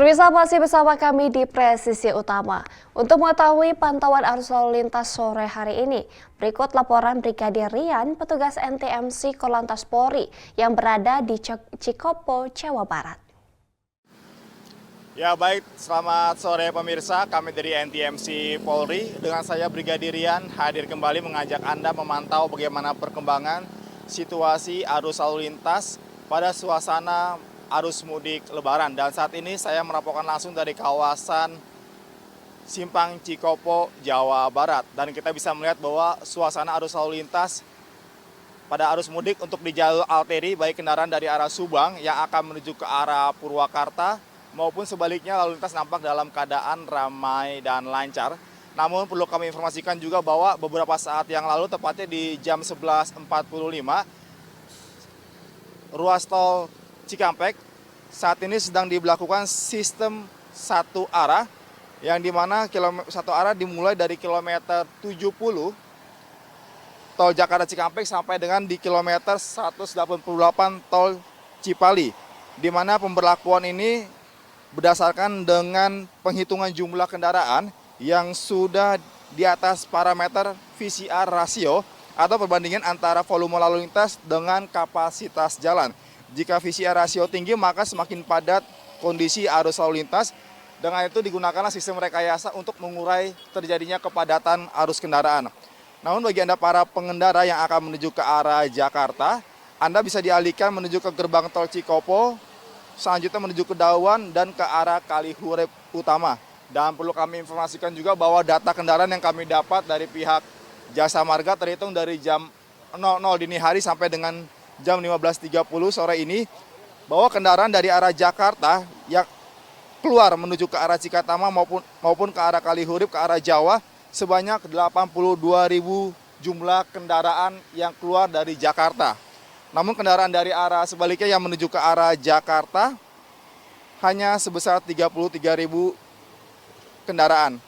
Pemirsa masih bersama kami di Presisi Utama. Untuk mengetahui pantauan arus lalu lintas sore hari ini, berikut laporan Brigadir Rian, petugas NTMC Korlantas Polri yang berada di Cikopo, Jawa Barat. Ya baik, selamat sore pemirsa, kami dari NTMC Polri dengan saya Brigadir Rian hadir kembali mengajak Anda memantau bagaimana perkembangan situasi arus lalu lintas pada suasana arus mudik Lebaran. Dan saat ini saya melaporkan langsung dari kawasan Simpang Cikopo, Jawa Barat. Dan kita bisa melihat bahwa suasana arus lalu lintas pada arus mudik untuk di jalur arteri, baik kendaraan dari arah Subang yang akan menuju ke arah Purwakarta, maupun sebaliknya lalu lintas nampak dalam keadaan ramai dan lancar. Namun perlu kami informasikan juga bahwa beberapa saat yang lalu, tepatnya di jam 11.45, ruas tol Cikampek saat ini sedang diberlakukan sistem satu arah, yang dimana satu arah dimulai dari kilometer 70 tol Jakarta Cikampek sampai dengan di kilometer 188 tol Cipali, di mana pemberlakuan ini berdasarkan dengan penghitungan jumlah kendaraan yang sudah di atas parameter VCR rasio atau perbandingan antara volume lalu lintas dengan kapasitas jalan. Jika VCR rasio tinggi, maka semakin padat kondisi arus lalu lintas. Dengan itu digunakanlah sistem rekayasa untuk mengurai terjadinya kepadatan arus kendaraan. Namun bagi Anda para pengendara yang akan menuju ke arah Jakarta, Anda bisa dialihkan menuju ke gerbang tol Cikopo, selanjutnya menuju ke Dawan dan ke arah Kalihurip Utama. Dan perlu kami informasikan juga bahwa data kendaraan yang kami dapat dari pihak Jasa Marga terhitung dari jam 00 dini hari sampai dengan jam 15.30 sore ini, bahwa kendaraan dari arah Jakarta yang keluar menuju ke arah Cikatama maupun ke arah Kalihurip, ke arah Jawa, sebanyak 82.000 jumlah kendaraan yang keluar dari Jakarta. Namun kendaraan dari arah sebaliknya yang menuju ke arah Jakarta hanya sebesar 33.000 kendaraan.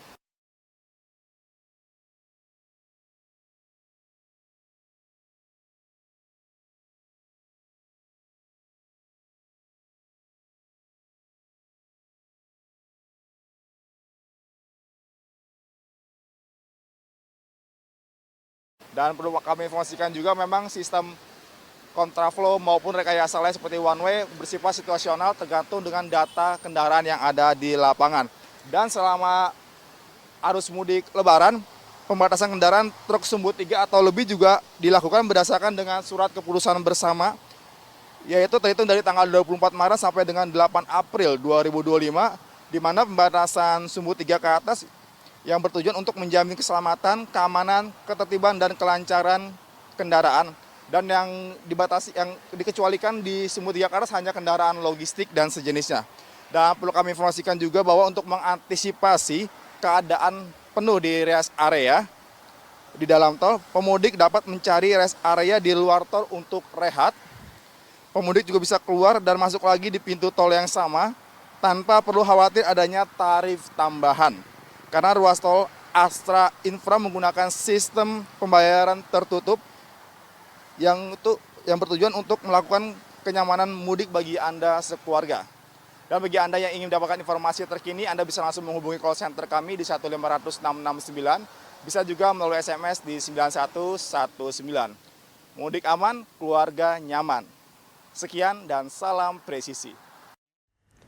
Dan perlu kami informasikan juga memang sistem kontraflow maupun rekayasa lain seperti one way bersifat situasional tergantung dengan data kendaraan yang ada di lapangan. Dan selama arus mudik Lebaran, pembatasan kendaraan truk sumbu 3 atau lebih juga dilakukan berdasarkan dengan surat keputusan bersama, yaitu terhitung dari tanggal 24 Maret sampai dengan 8 April 2025, di mana pembatasan sumbu 3 ke atas yang bertujuan untuk menjamin keselamatan, keamanan, ketertiban, dan kelancaran kendaraan. Dan yang dibatasi, yang dikecualikan di sumbu 3 ke atas hanya kendaraan logistik dan sejenisnya. Dan perlu kami informasikan juga bahwa untuk mengantisipasi keadaan penuh di rest area di dalam tol, pemudik dapat mencari rest area di luar tol untuk rehat. Pemudik juga bisa keluar dan masuk lagi di pintu tol yang sama tanpa perlu khawatir adanya tarif tambahan. Karena ruas tol Astra Infra menggunakan sistem pembayaran tertutup yang bertujuan untuk melakukan kenyamanan mudik bagi Anda sekeluarga. Dan bagi Anda yang ingin mendapatkan informasi terkini, Anda bisa langsung menghubungi call center kami di 1500669, bisa juga melalui SMS di 9119. Mudik aman, keluarga nyaman. Sekian dan salam presisi.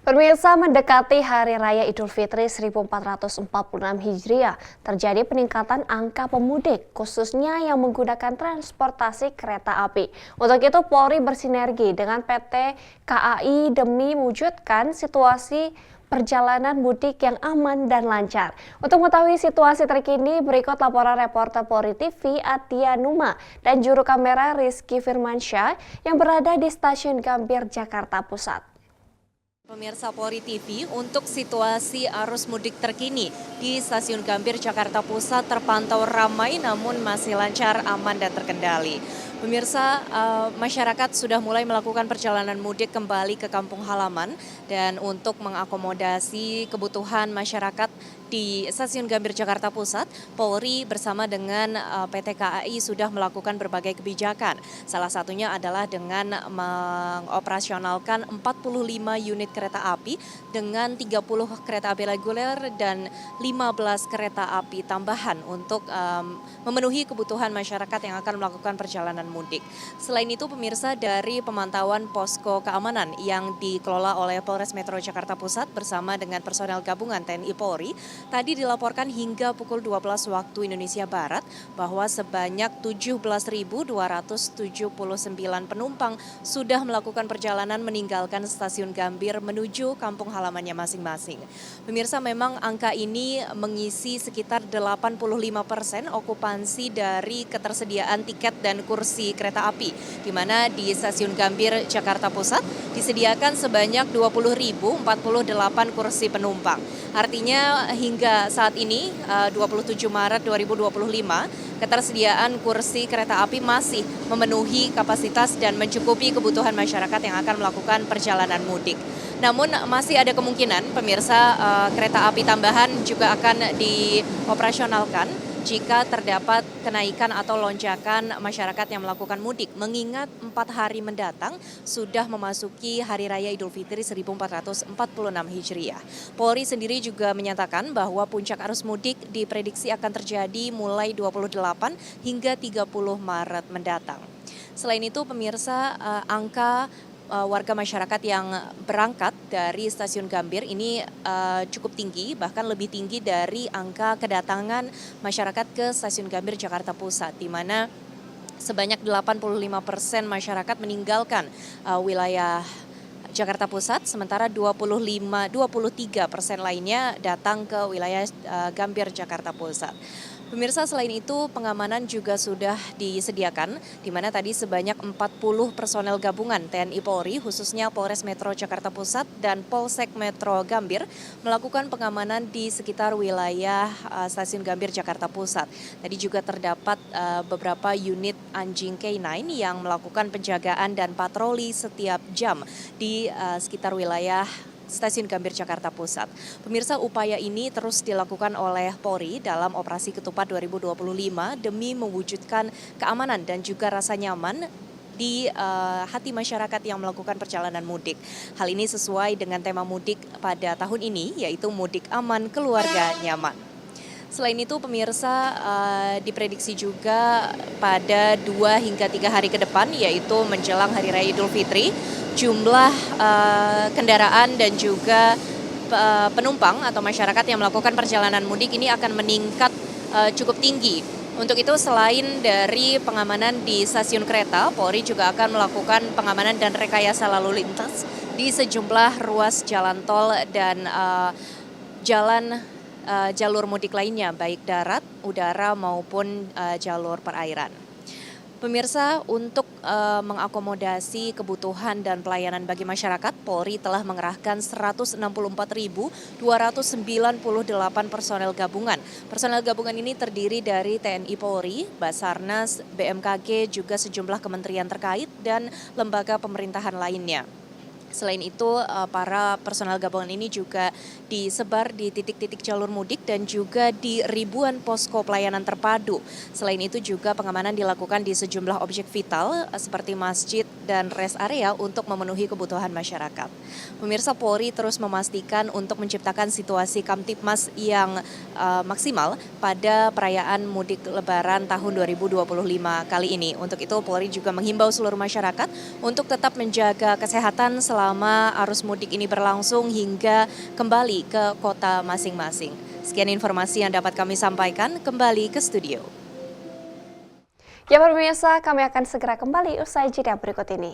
Pemirsa, mendekati Hari Raya Idul Fitri 1446 Hijriah, terjadi peningkatan angka pemudik, khususnya yang menggunakan transportasi kereta api. Untuk itu, Polri bersinergi dengan PT KAI demi mewujudkan situasi perjalanan mudik yang aman dan lancar. Untuk mengetahui situasi terkini, berikut laporan reporter Polri TV Atia Numa dan juru kamera Rizky Firmansyah yang berada di Stasiun Gambir, Jakarta Pusat. Pemirsa Polri TV, untuk situasi arus mudik terkini di Stasiun Gambir, Jakarta Pusat terpantau ramai namun masih lancar, aman dan terkendali. Pemirsa, masyarakat sudah mulai melakukan perjalanan mudik kembali ke kampung halaman dan untuk mengakomodasi kebutuhan masyarakat di Stasiun Gambir Jakarta Pusat, Polri bersama dengan PT KAI sudah melakukan berbagai kebijakan. Salah satunya adalah dengan mengoperasionalkan 45 unit kereta api dengan 30 kereta api reguler dan 15 kereta api tambahan untuk memenuhi kebutuhan masyarakat yang akan melakukan perjalanan mudik. Selain itu, pemirsa, dari pemantauan posko keamanan yang dikelola oleh Polres Metro Jakarta Pusat bersama dengan personel gabungan TNI Polri, tadi dilaporkan hingga pukul 12 waktu Indonesia Barat bahwa sebanyak 17.279 penumpang sudah melakukan perjalanan meninggalkan Stasiun Gambir menuju kampung halamannya masing-masing. Pemirsa, memang angka ini mengisi sekitar 85% okupansi dari ketersediaan tiket dan kursi kereta api, di mana di Stasiun Gambir Jakarta Pusat disediakan sebanyak 20.048 kursi penumpang. Artinya hingga saat ini 27 Maret 2025 ketersediaan kursi kereta api masih memenuhi kapasitas dan mencukupi kebutuhan masyarakat yang akan melakukan perjalanan mudik. Namun masih ada kemungkinan pemirsa kereta api tambahan juga akan dioperasionalkan jika terdapat kenaikan atau lonjakan masyarakat yang melakukan mudik, mengingat 4 hari mendatang sudah memasuki Hari Raya Idul Fitri 1446 Hijriah. Polri sendiri juga menyatakan bahwa puncak arus mudik diprediksi akan terjadi mulai 28 hingga 30 Maret mendatang. Selain itu, pemirsa, angka warga masyarakat yang berangkat dari Stasiun Gambir ini cukup tinggi, bahkan lebih tinggi dari angka kedatangan masyarakat ke Stasiun Gambir Jakarta Pusat, di mana sebanyak 85% masyarakat meninggalkan wilayah Jakarta Pusat, sementara 23% lainnya datang ke wilayah Gambir Jakarta Pusat. Pemirsa, selain itu pengamanan juga sudah disediakan, di mana tadi sebanyak 40 personel gabungan TNI Polri, khususnya Polres Metro Jakarta Pusat dan Polsek Metro Gambir, melakukan pengamanan di sekitar wilayah Stasiun Gambir Jakarta Pusat. Tadi juga terdapat beberapa unit anjing K9 yang melakukan penjagaan dan patroli setiap jam di sekitar wilayah Stasiun Gambir Jakarta Pusat. Pemirsa, upaya ini terus dilakukan oleh Polri dalam Operasi Ketupat 2025 demi mewujudkan keamanan dan juga rasa nyaman di hati masyarakat yang melakukan perjalanan mudik. Hal ini sesuai dengan tema mudik pada tahun ini, yaitu mudik aman, keluarga nyaman. Selain itu, pemirsa, diprediksi juga pada 2 hingga 3 hari ke depan, yaitu menjelang Hari Raya Idul Fitri, jumlah kendaraan dan juga penumpang atau masyarakat yang melakukan perjalanan mudik ini akan meningkat cukup tinggi. Untuk itu, selain dari pengamanan di stasiun kereta, Polri juga akan melakukan pengamanan dan rekayasa lalu lintas di sejumlah ruas jalan tol dan jalur mudik lainnya, baik darat, udara maupun jalur perairan. Pemirsa, untuk mengakomodasi kebutuhan dan pelayanan bagi masyarakat, Polri telah mengerahkan 164.298 personel gabungan. Personel gabungan ini terdiri dari TNI Polri, Basarnas, BMKG, juga sejumlah kementerian terkait dan lembaga pemerintahan lainnya. Selain itu, para personel gabungan ini juga disebar di titik-titik jalur mudik dan juga di ribuan posko pelayanan terpadu. Selain itu juga pengamanan dilakukan di sejumlah objek vital seperti masjid dan rest area untuk memenuhi kebutuhan masyarakat. Pemirsa, Polri terus memastikan untuk menciptakan situasi Kamtipmas yang maksimal pada perayaan mudik Lebaran tahun 2025 kali ini. Untuk itu, Polri juga menghimbau seluruh masyarakat untuk tetap menjaga kesehatan selama arus mudik ini berlangsung hingga kembali ke kota masing-masing. Sekian informasi yang dapat kami sampaikan, kembali ke studio. Ya pemirsa, kami akan segera kembali usai jeda berikut ini.